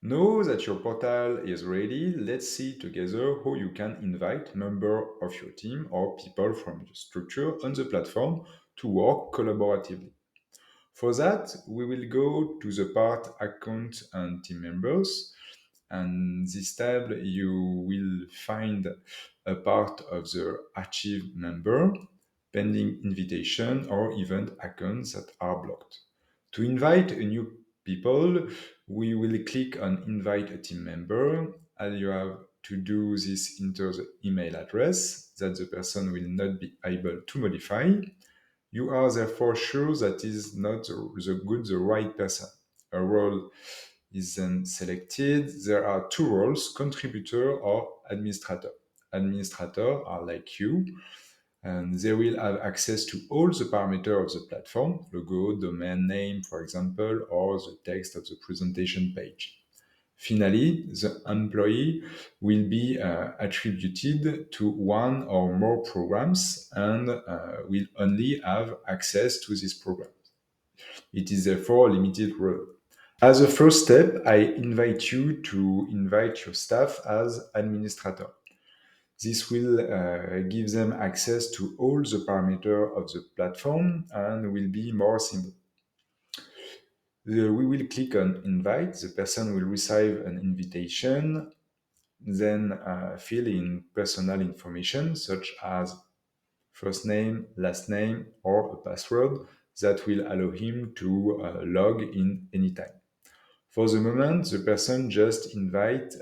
Now that your portal is ready, let's see together how you can invite members of your team or people from your structure on the platform to work collaboratively. For that, we will go to the part account and team members. And this tab, you will find a part of the archive member, pending invitation, or event accounts that are blocked. To invite a new people, we will click on invite a team member, and you have to do this into the email address that the person will not be able to modify. You are therefore sure that is not the right person. A role is then selected. There are two roles, contributor or administrator. Administrator are like you, and they will have access to all the parameters of the platform, logo, domain name, for example, or the text of the presentation page. Finally, the employee will be attributed to one or more programs and will only have access to this program. It is therefore a limited role. As a first step, I invite you to invite your staff as administrator. This will give them access to all the parameters of the platform and will be more simple. We will click on invite. The person will receive an invitation, then fill in personal information such as first name, last name, or a password that will allow him to log in anytime. For the moment, the person just invite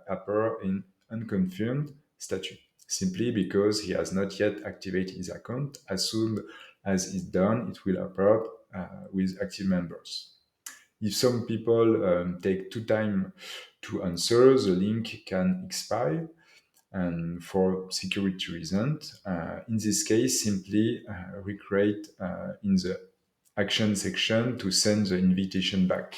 appear in unconfirmed status, simply because he has not yet activated his account. As soon as it's done, it will appear with active members. If some people take too time to answer, the link can expire. And for security reasons, in this case, simply recreate in the action section to send the invitation back.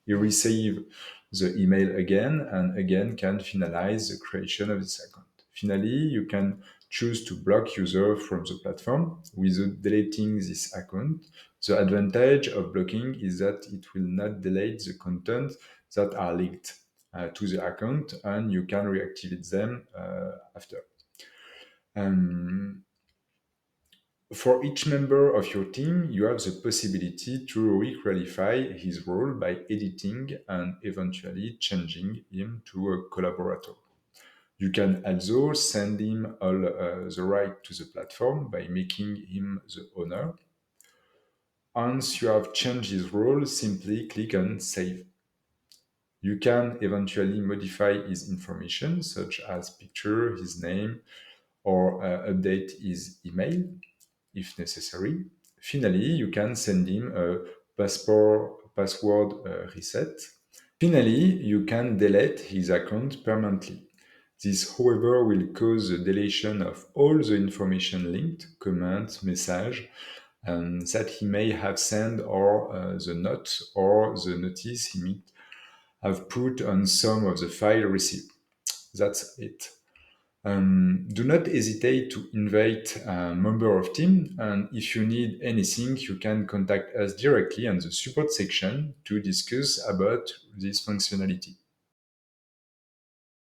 You receive the email again and again can finalize the creation of this account. Finally, you can choose to block user from the platform without deleting this account. The advantage of blocking is that it will not delete the content that are linked to the account and you can reactivate them after. Um, for each member of your team, you have the possibility to requalify his role by editing and eventually changing him to a collaborator. You can also send him all the right to the platform by making him the owner. Once you have changed his role, simply click on Save. You can eventually modify his information, such as picture, his name, or update his email if necessary. Finally, you can send him a password reset. Finally, you can delete his account permanently. This, however, will cause the deletion of all the information linked, comments, message, that he may have sent, or the note or the notice he may have put on some of the file received. That's it. Do not hesitate to invite a member of team, and if you need anything, you can contact us directly on the support section to discuss about this functionality.